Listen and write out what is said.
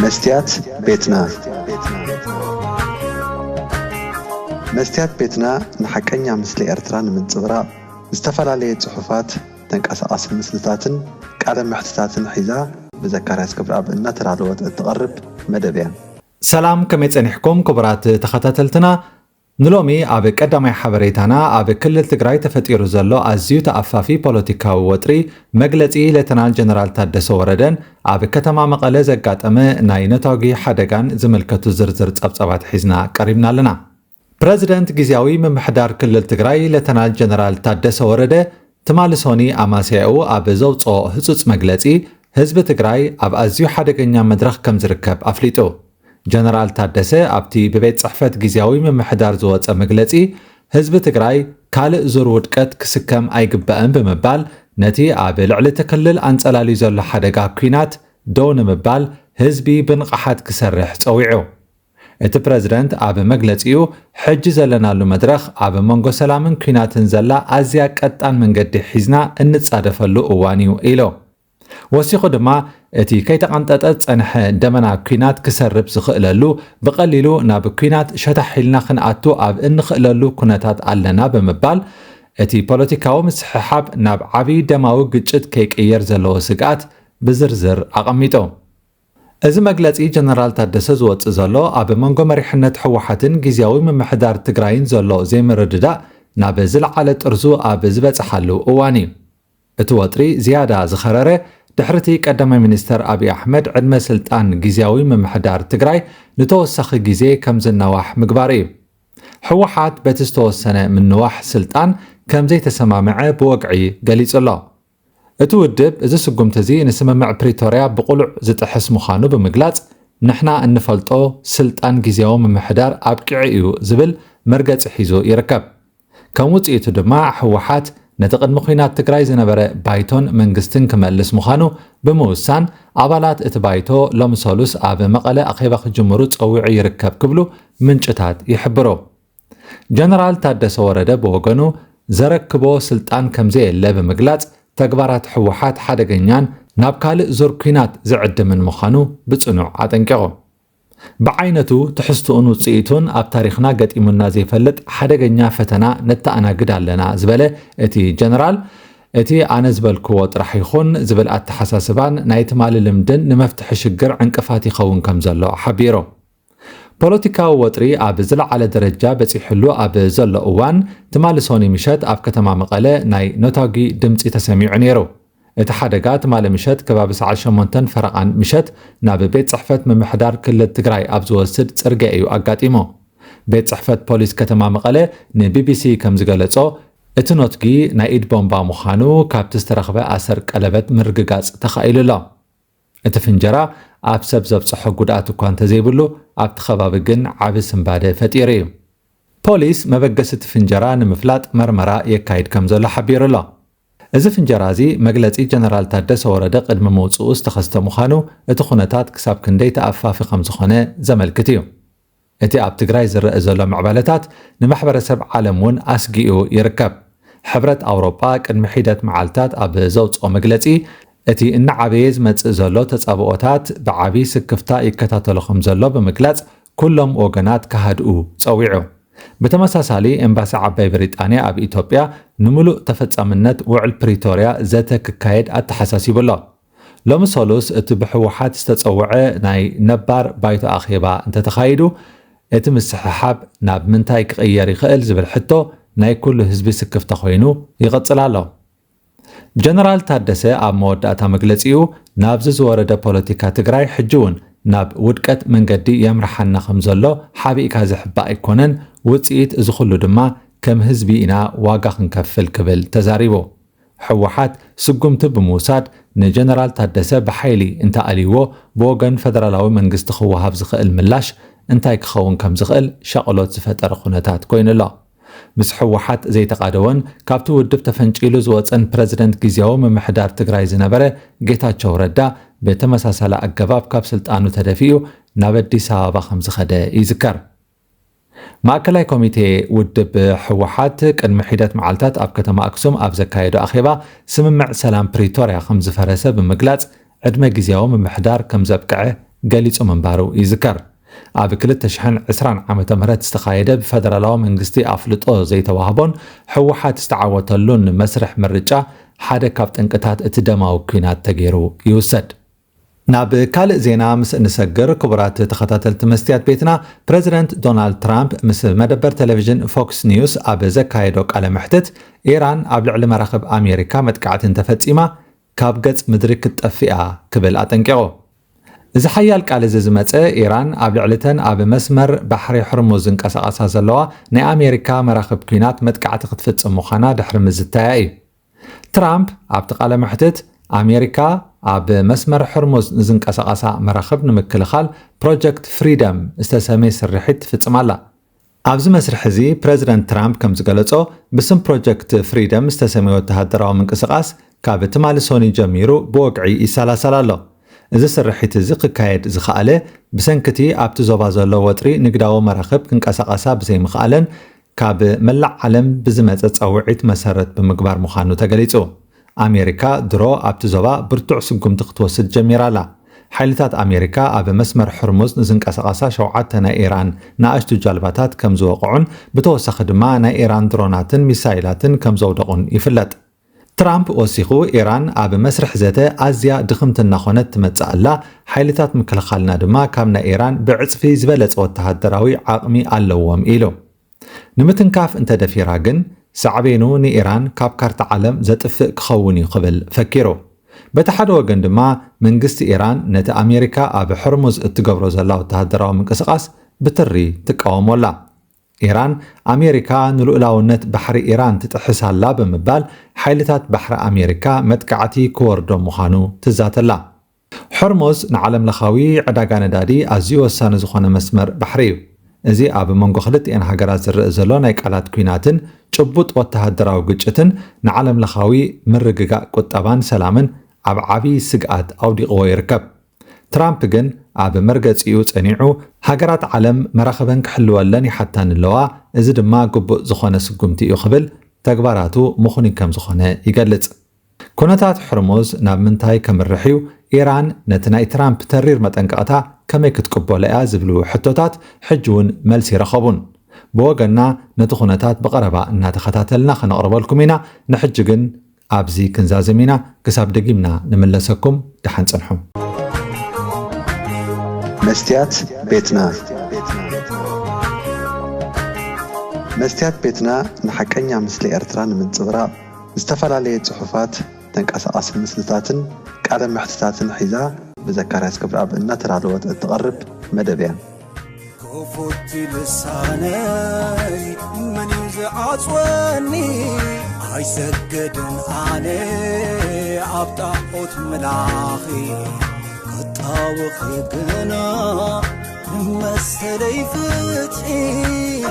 مستيات بيتنا مستيات بيتنا نحكينا مثل إرتران من صغراء استفعل عليه صحفات تنقص مسلتاتن قال محتساتن حيزا بذكريات كبر أب إن ترادوت تقرب مدبيان سلام كم يتصنحكم كبرات تخطاتلتنا نلومي أب قدامي حبريتانا أب كل تግራይ تفطيرو زلو أزيو تأفافي بوليتيكاو وطري مغلطي لتنال جنرال تادسو وردن أب كتما مقاله زغاطمه ناي نتاوغي حدغان زملكتو زرزر صبصبات حزنا قريبنا لنا بريزيدنت غيزياوي ممحدار كل تግራይ لتنال جنرال تادسو ورده تمالسوني أماسيو أب زوصو هصص مغلطي حزب تግራይ أب أزيو حدغنيا مدرخ كم زركب أفليتو جنرال تادسه أبتي ببيت صحفت غيزياوي ممحدار زوص مغلطي حزب تግራይ كالئ زور ودقت كسكم أيغبأن بمبال نتي أب لعل تكلل أنصلالي زلو حدغا كوينات دون مبال حزبي بنقحات كسرح صويعو እቲ ፕሬዝዳንት ኣብ መግለጺኡ ሕጂ ዘለናሉ መድረኽ ኣብ መንጎ ሰላምን ኩናትን ዘላ ኣዝያ ቀጣን መንገዲ ሒዝና እንጻደፈሉ እዋን እዩ ኢሎ ወሲኹ ድማ እቲ ከይተቐንጠጠ ጸንሐ ደመና ኩናት ክሰርብ ዝኽእለሉ ብቐሊሉ ናብ ኩናት ሸታሒልና ክንኣቱ ኣብ እንኽእለሉ ኩነታት ኣለና ብምባል እቲ ፖለቲካዊ ምስሕሓብ ናብ ዓብይ ደማዊ ግጭት ከይቅየር ዘለዎ ስግኣት ብዝርዝር ኣቐሚጦ እዚ መግለጺ ጀነራል ታደሰ ዝወጽእ ዘሎ ኣብ መንጎ መሪሕነት ሕወሓትን ጊዜያዊ ምምሕዳር ትግራይን ዘሎ ዘይምርድዳእ ናብ ዝለዓለ ጥርዙ ኣብ ዝበጽሓሉ እዋን እዩ እቲ ወጥሪ ዝያዳ ዝኸረረ ድሕርቲ ቀዳማይ ሚኒስተር ኣብይ ኣሕመድ ዕድመ ስልጣን ጊዜያዊ ምምሕዳር ትግራይ ንተወሳኺ ግዜ ከም ዝነዋሕ ምግባር እዩ ሕወሓት በቲ ዝተወሰነ ምንዋሕ ስልጣን ከም ዘይተሰማምዐ ብወግዒ ገሊጹ ኣሎ እቲ ውድብ እዚ ስጉምቲ እዚ ንስምምዕ ፕሪቶርያ ብቁሉዕ ዝጥሕስ ምዃኑ ብምግላጽ ንሕና እንፈልጦ ስልጣን ጊዜያዊ ምምሕዳር ኣብቂዒ እዩ ዝብል መርገፂ ሒዙ ይርከብ ከም ውፅኢቱ ድማ ሕወሓት ነቲ ቅድሚ ኩናት ትግራይ ዝነበረ ባይቶን መንግስትን ክመልስ ምዃኑ ብምውሳን ኣባላት እቲ ባይቶ ሎሚ ሰሉስ ኣብ መቐለ ኣኼባ ክጅምሩ ፀዊዑ ይርከብ ክብሉ ምንጭታት ይሕብሮ ጀነራል ታደሰ ወረደ ብወገኑ ዘረክቦ ስልጣን ከምዘየለ ብምግላጽ ተግባራት ሕወሓት ሓደገኛን ናብ ካልእ ዙር ኩናት ዝዕድምን ምዃኑ ብጽኑዕ ኣጠንቂቑ ብዓይነቱ ትሕዝቱኡን ውፅኢቱን ኣብ ታሪኽና ገጢሙና ዘይፈልጥ ሓደገኛ ፈተና ነተኣናግድ ኣለና ዝበለ እቲ ጀነራል እቲ ኣነ ዝበልክዎ ጥራሕ ይኹን ዝብል ኣተሓሳስባን ናይ ትማሊ ልምድን ንመፍትሒ ሽግር ዕንቅፋት ይኸውን ከም ዘሎ ሓቢሮ ፖለቲካዊ ወጥሪ ኣብ ዝለዓለ ደረጃ በፂሕሉ ኣብ ዘሎ እዋን ትማሊ ሶኒ ምሸት ኣብ ከተማ መቐለ ናይ ነታጊ ድምፂ ተሰሚዑ ነይሩ እቲ ሓደጋ ትማሊ ምሸት ከባቢ ሰዓት 8 ፈረቓን ምሸት ናብ ቤት ጽሕፈት ምምሕዳር ክልል ትግራይ ኣብ ዝወስድ ጽርግያ እዩ ኣጋጢሞ ቤት ጽሕፈት ፖሊስ ከተማ መቐለ ንቢቢሲ ከም ዝገለጾ እቲ ኖትጊ ናይ ኢድ ቦምባ ምዃኑ ካብቲ ዝተረኽበ ኣሰር ቀለበት ምርግጋጽ ተኻኢሉሎ እቲ ፍንጀራ ኣብ ሰብ ዘብጽሖ ጉድኣት እኳ እንተዘይብሉ ኣብቲ ከባቢ ግን ዓብ ስምባደ ፈጢሩ እዩ ፖሊስ መበገሲቲ ፍንጀራ ንምፍላጥ መርመራ የካይድ ከም ዘሎ ሓቢሩ ኣሎ እዚ ፍንጀራ እዚ መግለጺ ጀነራል ታደሰ ወረደ ቅድሚ መውጽኡ ዝተኸስተ ምዃኑ እቲ ኩነታት ክሳብ ክንደይ ተኣፋፊ ከም ዝኾነ ዘመልክት እዩ እቲ ኣብ ትግራይ ዝረአ ዘሎ ምዕባለታት ንማሕበረሰብ ዓለም እውን ኣስጊኡ ይርከብ ሕብረት ኣውሮጳ ቅድሚ ሒደት መዓልታት ኣብ ዘውፅኦ መግለጺ እቲ እናዓበየ ዝመጽእ ዘሎ ተጻብኦታት ብዓብይ ስክፍታ ይከታተሉ ከም ዘሎ ብምግላጽ ኩሎም ወገናት ካሃድኡ ፀዊዑ በተመሳሳሊ ኤምባሲ ዓባይ ብሪጣንያ ኣብ ኢትዮጵያ ንምሉእ ተፈጻምነት ውዕል ፕሪቶርያ ዘተ ክካየድ ኣተሓሳሲቡሎ ሎሚ ሰሉስ እቲ ብሕወሓት ዝተፀውዐ ናይ ነባር ባይቶ ኣኼባ እንተተኻይዱ እቲ ምስሕሓብ ናብ ምንታይ ክቕየር ይኽእል ዝብል ሕቶ ናይ ኩሉ ህዝቢ ስክፍታ ኮይኑ ይቕጽል ኣሎ ጀነራል ታደሰ ኣብ መወዳእታ መግለጺኡ ናብዚ ዝወረደ ፖለቲካ ትግራይ ሕጂ እውን ናብ ውድቀት መንገዲ የምርሓና ከም ዘሎ ሓቢእካ ዝሕባእ ኣይኮነን ውፅኢት እዚ ኩሉ ድማ ከም ህዝቢ ኢና ዋጋ ክንከፍል ክብል ተዛሪቡ ሕወሓት ስጉምቲ ብምውሳድ ንጀነራል ታደሰ ብሓይሊ እንተኣልይዎ ብወገን ፈደራላዊ መንግስቲ ክወሃብ ዝኽእል ምላሽ እንታይ ክኸውን ከም ዝኽእል ሸቕሎት ዝፈጠረ ኩነታት ኮይኑሎ ምስ ሕወሓት ዘይተቃደወን ካብቲ ውድብ ተፈንጪሉ ዝወፀን ፕሬዝደንት ጊዜያዊ ምምሕዳር ትግራይ ዝነበረ ጌታቸው ረዳ በተመሳሳለ ኣገባብ ካብ ስልጣኑ ተደፊኡ ናብ አዲስ አበባ ከም ዝኸደ ይዝከር ማእከላይ ኮሚቴ ውድብ ሕወሓት ቅድሚ ሒደት መዓልታት ኣብ ከተማ ኣክሱም ኣብ ዘካየዶ ኣኼባ ስምምዕ ሰላም ፕሪቶርያ ከም ዝፈረሰ ብምግላጽ ዕድመ ጊዜያዊ ምምሕዳር ከም ዘብቅዐ ገሊጹ መንባሩ ይዝከር ኣብ 2020 ዓመተ ምህረት ዝተኻየደ ብፌደራላዊ መንግስቲ ኣፍልጦ ዘይተዋህቦን ሕወሓት ዝተዓወተሉን መስርሕ ምርጫ ሓደ ካብ ጠንቅታት እቲ ደማዊ ኩናት ተገይሩ ይውሰድ ናብ ካልእ ዜና ምስ እንሰግር ክቡራት ተኸታተልቲ መስትያት ቤትና ፕሬዚደንት ዶናልድ ትራምፕ ምስ መደበር ቴሌቪዥን ፎክስ ኒውስ ኣብ ዘካየዶ ቃለ መሕትት ኢራን ኣብ ልዕሊ መራኸብ ኣሜሪካ መጥቃዕትን ተፈጺማ ካብ ገጽ ምድሪ ክትጠፍኣ ክብል ኣጠንቂቑ እዚ ሓያል ቃል እዚ ዝመፀ ኢራን ኣብ ልዕሊተን ኣብ መስመር ባሕሪ ሕርሙዝ ዝንቀሳቐሳ ዘለዋ ናይ ኣሜሪካ መራኸብ ኩናት መጥቃዕቲ ክትፍጽም ምዃና ድሕሪ ምዝታያ እዩ ትራምፕ ኣብቲ ቃለ መሕትት ኣሜሪካ ኣብ መስመር ሕርሙዝ ንዝንቀሳቐሳ መራኸብ ንምክልኻል ፕሮጀክት ፍሪደም ዝተሰመየ ስርሒት ትፍጽም ኣላ ኣብዚ መስርሕ እዚ ፕሬዚደንት ትራምፕ ከም ዝገለጾ ብስም ፕሮጀክት ፍሪደም ዝተሰመየ ወተሃደራዊ ምንቅስቓስ ካብ ትማሊ ሶኒ ጀሚሩ ብወግዒ ይሰላሰል ኣሎ እዚ ስርሒት እዚ ክካየድ ዝኸኣለ ብሰንኪቲ ኣብቲ ዞባ ዘሎ ወጥሪ ንግዳዊ መራኸብ ክንቀሳቐሳ ብዘይምኽኣለን ካብ መላእ ዓለም ብዝመፀ ፀውዒት መሰረት ብምግባር ምዃኑ ተገሊጹ ኣሜሪካ ድሮ ኣብቲ ዞባ ብርቱዕ ስጉምቲ ክትወስድ ጀሚራላ ሓይልታት ኣሜሪካ ኣብ መስመር ሕርሙዝ ንዝንቀሳቐሳ 7 ናይ ኢራን ንኣሽቱ ጃልባታት ከም ዝወቕዑን ብተወሳኺ ድማ ናይ ኢራን ድሮናትን ሚሳይላትን ከም ዘውደቑን ይፍለጥ ትራምፕ ወሲኹ ኢራን ኣብ መስርሕ ዘተ ኣዝያ ድኽምቲ እናኾነት ትመጽእ ኣላ ሓይልታት ምክልኻልና ድማ ካብ ናይ ኢራን ብዕፅፊ ዝበለጸ ወተሃደራዊ ዓቕሚ ኣለዎም ኢሉ ንምትንካፍ እንተደፊራ ግን ሳዕቤኑ ንኢራን ካብ ካርታ ዓለም ዘጥፍእ ክኸውን እዩ ክብል ፈኪሩ በቲ ሓደ ወገን ድማ መንግስቲ ኢራን ነቲ ኣሜሪካ ኣብ ሕርሙዝ እትገብሮ ዘላ ወተሃደራዊ ምንቅስቓስ ብትሪ ትቃወሞላ ኢራን ኣሜሪካ ንልኡላውነት ባሕሪ ኢራን ትጥሕሳላ ብምባል ሓይልታት ባሕሪ ኣሜሪካ መጥቃዕቲ ክወርዶም ምዃኑ ትዛተላ ሕርሙዝ ንዓለም ለኻዊ ዕዳጋ ነዳዲ ኣዝዩ ወሳኒ ዝኾነ መስመር ባሕሪ እዩ እዚ ኣብ መንጎ ክልቲአን ሃገራት ዝርአ ዘሎ ናይ ቃላት ኩናትን ጭቡጥ ወተሃደራዊ ግጭትን ንዓለም ለኻዊ ምርግጋእ ቁጠባን ሰላምን ኣብ ዓብዪ ስግኣት ኣውዲቕዎ ይርከብ ትራምፕ ግን ኣብ መርገፂኡ ጸኒዑ ሃገራት ዓለም መራኸበን ክሕልወለን ይሓታን ኣለዋ እዚ ድማ ግቡእ ዝኾነ ስጉምቲ እዩ ክብል ተግባራቱ ምኹኒ ከም ዝኾነ ይገልጽ ኩነታት ሕርሙዝ ናብ ምንታይ ከምርሕ እዩ ኢራን ነቲ ናይ ትራምፕ ተሪር መጠንቀቕታ ከመይ ክትቅበሎ እያ ዝብሉ ሕቶታት ሕጂ እውን መልሲ ይረኸቡን ብወገና ነቲ ኩነታት ብቐረባ እናተኸታተልና ክነቕርበልኩም ኢና ንሕጂ ግን ኣብዚ ክንዛዘም ኢና ክሳብ ደጊምና ንምለሰኩም ድሓን ጽንሑ መስትያት ቤትና መስትያት ቤትና ንሓቀኛ ምስሊ ኤርትራ ንምንጽብራቕ ዝተፈላለየ ጽሑፋት ተንቀሳቐሲ ምስልታትን ቃለ መሕትታትን ሒዛ ብዘካርያስ ክብረኣብ እናተዳለወት እትቐርብ መደብ እያ كفوت لساني من يزعصوني هاي سجدن علي عبطاقوت ملاخي قطاوخي قنا مستلي فتحي